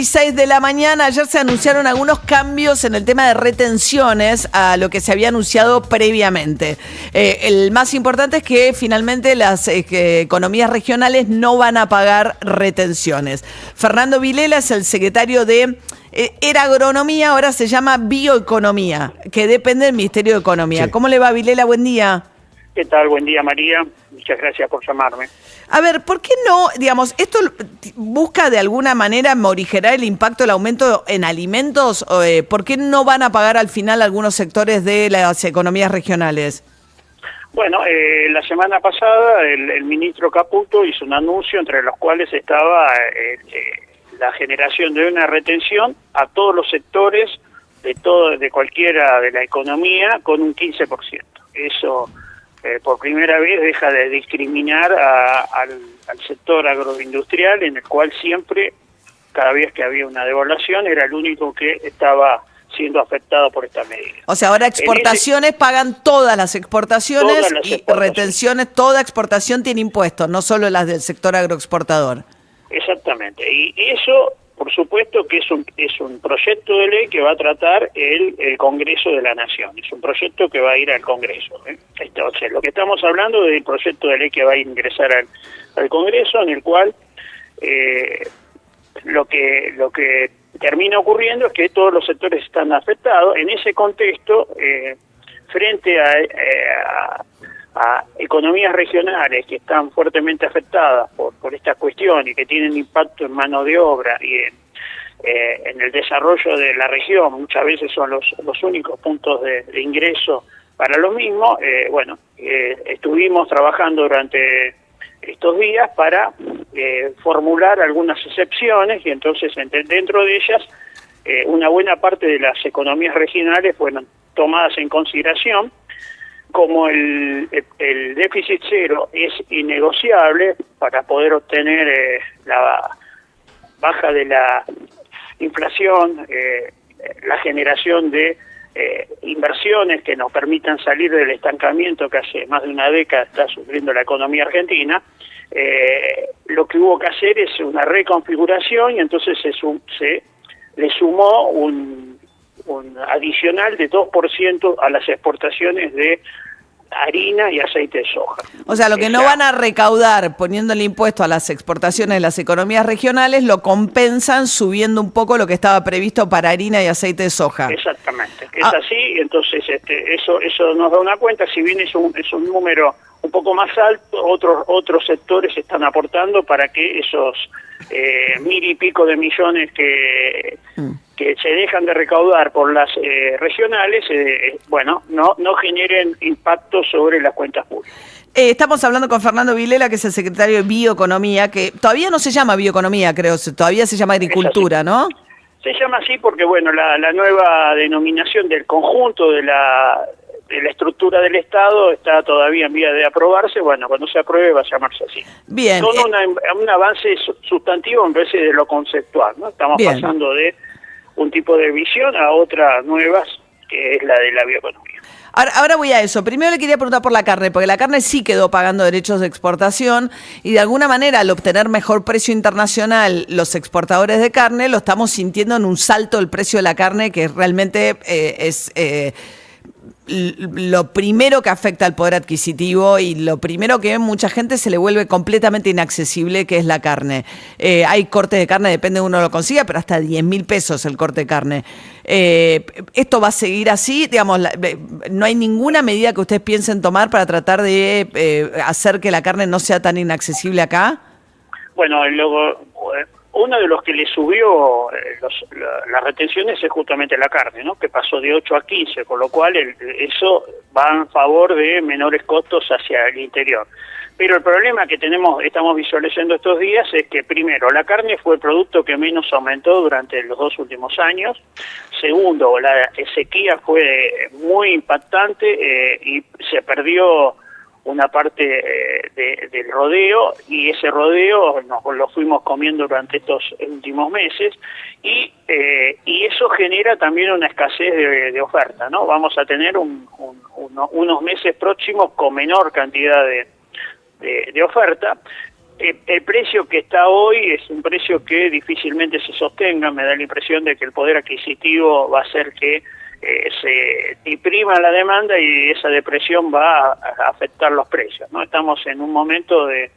6 de la mañana, ayer se anunciaron algunos cambios en el tema de retenciones a lo que se había anunciado previamente. El más importante es que finalmente las economías regionales no van a pagar retenciones. Fernando Vilela es el secretario de era agronomía, ahora se llama bioeconomía, que depende del Ministerio de Economía. Sí. ¿Cómo le va, Vilela? Buen día. ¿Qué tal? Buen día, María. Muchas gracias por llamarme. A ver, ¿por qué no, digamos, esto busca de alguna manera morigerar el impacto del aumento en alimentos? ¿Por qué no van a pagar al final algunos sectores de las economías regionales? Bueno, la semana pasada el ministro Caputo hizo un anuncio entre los cuales estaba la generación de una retención a todos los sectores de cualquiera de la economía con un 15%. Eso por primera vez deja de discriminar al sector agroindustrial, en el cual siempre, cada vez que había una devaluación, era el único que estaba siendo afectado por esta medida. O sea, ahora exportaciones pagan todas las exportaciones y retenciones, toda exportación tiene impuestos, no solo las del sector agroexportador. Exactamente, y eso, por supuesto, que es un proyecto de ley que va a tratar el Congreso de la Nación. Es un proyecto que va a ir al Congreso. Entonces, lo que estamos hablando es del proyecto de ley que va a ingresar al Congreso, en el cual lo que termina ocurriendo es que todos los sectores están afectados. En ese contexto, frente a economías regionales que están fuertemente afectadas por esta cuestión y que tienen impacto en mano de obra y en el desarrollo de la región, muchas veces son los únicos puntos de ingreso para los mismos. Estuvimos trabajando durante estos días para formular algunas excepciones, y entonces dentro de ellas una buena parte de las economías regionales fueron tomadas en consideración. Como el déficit cero es innegociable para poder obtener la baja de la inflación, la generación de inversiones que nos permitan salir del estancamiento que hace más de una década está sufriendo la economía argentina, lo que hubo que hacer es una reconfiguración, y entonces se le sumó un adicional de 2% a las exportaciones de harina y aceite de soja. O sea, lo que no van a recaudar poniendo el impuesto a las exportaciones de las economías regionales, lo compensan subiendo un poco lo que estaba previsto para harina y aceite de soja. Exactamente, es así. Entonces eso nos da una cuenta. Si bien es un número un poco más alto, otros sectores están aportando para que esos 1.000 y pico de millones que se dejan de recaudar por las regionales, no generen impacto sobre las cuentas públicas. Estamos hablando con Fernando Vilela, que es el secretario de Bioeconomía, que todavía no se llama Bioeconomía, creo, todavía se llama Agricultura, ¿no? Se llama así porque, la nueva denominación del conjunto de la estructura del Estado está todavía en vía de aprobarse. Cuando se apruebe va a llamarse así. Bien. Son un avance sustantivo en vez de lo conceptual, ¿no? Estamos pasando de un tipo de visión a otras nuevas, que es la de la bioeconomía. Ahora voy a eso. Primero le quería preguntar por la carne, porque la carne sí quedó pagando derechos de exportación y de alguna manera al obtener mejor precio internacional los exportadores de carne, lo estamos sintiendo en un salto del precio de la carne que realmente es lo primero que afecta al poder adquisitivo y lo primero que mucha gente se le vuelve completamente inaccesible, que es la carne. Hay cortes de carne, depende de uno lo consiga, pero hasta 10.000 pesos el corte de carne. ¿Esto va a seguir así? Digamos, ¿no hay ninguna medida que ustedes piensen tomar para tratar de hacer que la carne no sea tan inaccesible acá? Uno de los que le subió las retenciones es justamente la carne, ¿no? Que pasó de 8 a 15, con lo cual eso va en favor de menores costos hacia el interior. Pero el problema que estamos visualizando estos días es que, primero, la carne fue el producto que menos aumentó durante los 2 últimos años. Segundo, la sequía fue muy impactante y se perdió una parte del rodeo, y ese rodeo nos lo fuimos comiendo durante estos últimos meses, y eso genera también una escasez de oferta, ¿no? Vamos a tener unos meses próximos con menor cantidad de oferta, El precio que está hoy es un precio que difícilmente se sostenga. Me da la impresión de que el poder adquisitivo va a hacer que se deprima la demanda y esa depresión va a afectar los precios, ¿no? Estamos en un momento de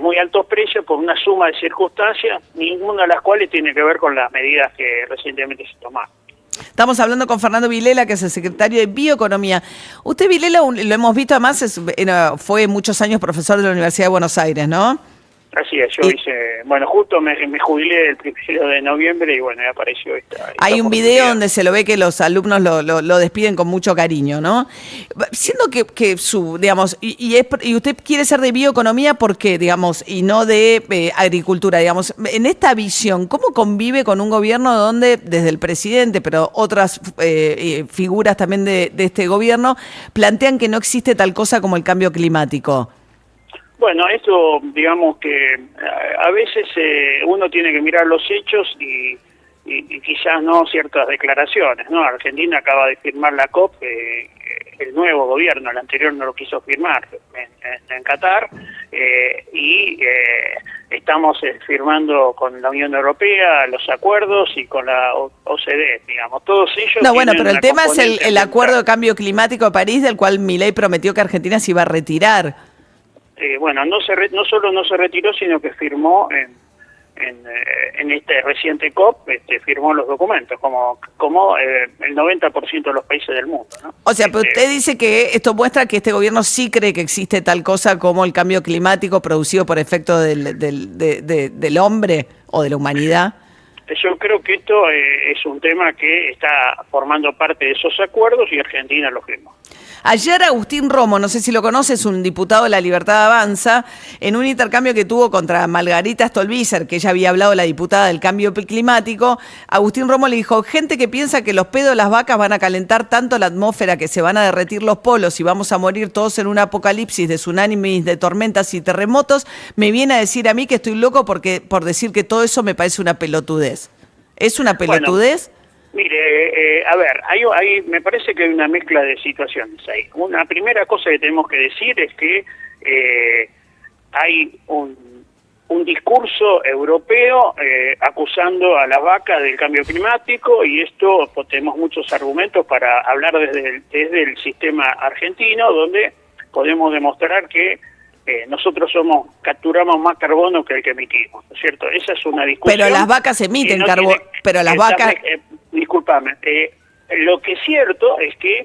muy altos precios por una suma de circunstancias, ninguna de las cuales tiene que ver con las medidas que recientemente se tomaron. Estamos hablando con Fernando Vilela, que es el secretario de Bioeconomía. Usted, Vilela, lo hemos visto además, fue muchos años profesor de la Universidad de Buenos Aires, ¿no? Así es, yo justo me jubilé el 1 de noviembre y ya apareció esta Hay un video donde se lo ve que los alumnos lo despiden con mucho cariño, ¿no? Siendo que digamos, y usted quiere ser de bioeconomía, ¿por qué, digamos, y no de agricultura, digamos? En esta visión, ¿cómo convive con un gobierno donde, desde el presidente, pero otras figuras también de este gobierno, plantean que no existe tal cosa como el cambio climático? Bueno, esto, digamos que a veces uno tiene que mirar los hechos y quizás no ciertas declaraciones, ¿no? Argentina acaba de firmar la COP, el nuevo gobierno, el anterior no lo quiso firmar en Qatar, y estamos firmando con la Unión Europea los acuerdos y con la OCDE, digamos, todos ellos... No, bueno, pero el tema es el acuerdo de cambio climático de París, del cual Milei prometió que Argentina se iba a retirar. No solo no se retiró, sino que firmó en este reciente COP, firmó los documentos, como el 90% de los países del mundo, ¿no? O sea, pero usted dice que esto muestra que este gobierno sí cree que existe tal cosa como el cambio climático producido por efecto del hombre o de la humanidad. Yo creo que esto es un tema que está formando parte de esos acuerdos y Argentina lo firmó. Ayer Agustín Romo, no sé si lo conoces, un diputado de La Libertad Avanza, en un intercambio que tuvo contra Margarita Stolbizer, que ella había hablado, la diputada del cambio climático, Agustín Romo le dijo: gente que piensa que los pedos de las vacas van a calentar tanto la atmósfera que se van a derretir los polos y vamos a morir todos en un apocalipsis de tsunamis, de tormentas y terremotos, me viene a decir a mí que estoy loco por decir que todo eso me parece una pelotudez. ¿Es una pelotudez? Bueno, mire, a ver, me parece que hay una mezcla de situaciones ahí. Una primera cosa que tenemos que decir es que hay un discurso europeo acusando a las vacas del cambio climático, y esto tenemos muchos argumentos para hablar desde el sistema argentino, donde podemos demostrar que nosotros capturamos más carbono que el que emitimos, ¿no es cierto? Esa es una discusión. Pero las vacas emiten carbono, pero las vacas... Discúlpame, lo que es cierto es que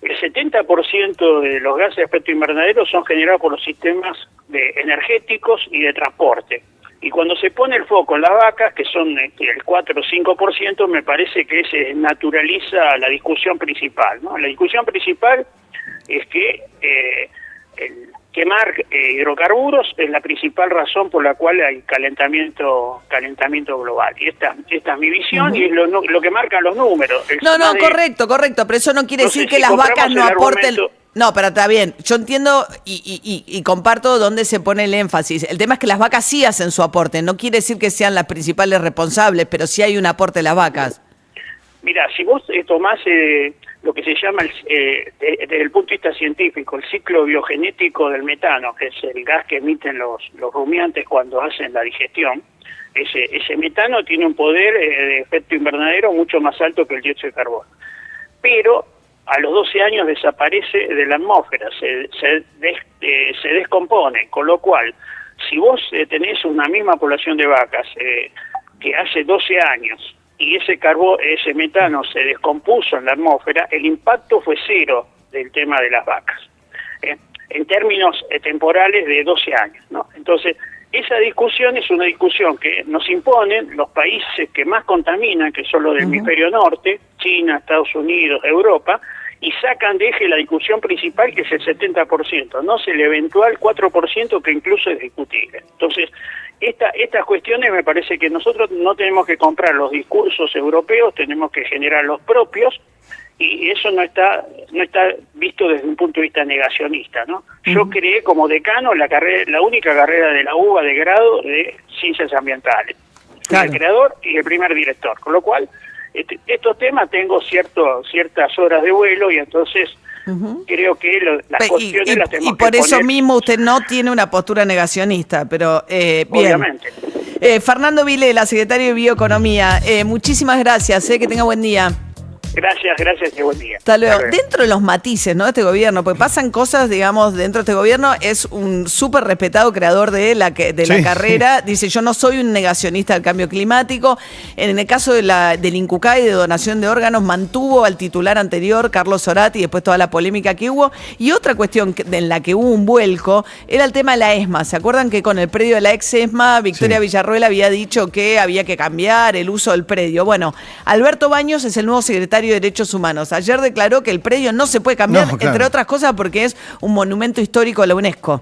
el 70% de los gases de efecto invernadero son generados por los sistemas energéticos y de transporte. Y cuando se pone el foco en las vacas, que son el 4 o 5%, me parece que se naturaliza la discusión principal, ¿no? La discusión principal es que quemar hidrocarburos es la principal razón por la cual hay calentamiento global. Y esta es mi visión, y es lo que marcan los números. Correcto, pero eso no quiere decir que las vacas no aporten... No, pero está bien, yo entiendo y comparto dónde se pone el énfasis. El tema es que las vacas sí hacen su aporte, no quiere decir que sean las principales responsables, pero sí hay un aporte de las vacas. Mira, si vos tomás lo que se llama, desde el punto de vista científico, el ciclo biogenético del metano, que es el gas que emiten los rumiantes cuando hacen la digestión, ese metano tiene un poder de efecto invernadero mucho más alto que el dióxido de carbono. Pero a los 12 años desaparece de la atmósfera, se descompone, con lo cual, si vos tenés una misma población de vacas que hace 12 años, y ese metano se descompuso en la atmósfera, el impacto fue cero del tema de las vacas, en términos temporales de 12 años, ¿no? Entonces, esa discusión es una discusión que nos imponen los países que más contaminan, que son los del hemisferio norte, China, Estados Unidos, Europa, y sacan de eje la discusión principal, que es el 70%, no es el eventual 4% que incluso es discutible. Entonces, estas cuestiones me parece que nosotros no tenemos que comprar los discursos europeos, tenemos que generar los propios, y eso no está visto desde un punto de vista negacionista, ¿no? Yo creé como decano la única carrera de la UBA de grado de Ciencias Ambientales. Claro. El creador y el primer director, con lo cual estos temas tengo ciertas horas de vuelo, y entonces creo que las cuestiones las tenemos y por que eso poner. mismo usted no tiene una postura negacionista, pero bien. Obviamente. Fernando Vilela, secretario de Bioeconomía, muchísimas gracias, que tenga buen día. Gracias y buen día. Hasta luego. Dentro de los matices, ¿no?, de este gobierno, porque pasan cosas, digamos, dentro de este gobierno, es un súper respetado creador de la carrera. Dice, yo no soy un negacionista del cambio climático. En el caso del INCUCAI, de donación de órganos, mantuvo al titular anterior, Carlos Zorati, después toda la polémica que hubo. Y otra cuestión en la que hubo un vuelco era el tema de la ESMA. ¿Se acuerdan que con el predio de la ex ESMA, Victoria Villarroel había dicho que había que cambiar el uso del predio? Bueno, Alberto Baños es el nuevo secretario de Derechos Humanos. Ayer declaró que el predio no se puede cambiar, entre otras cosas porque es un monumento histórico de la UNESCO.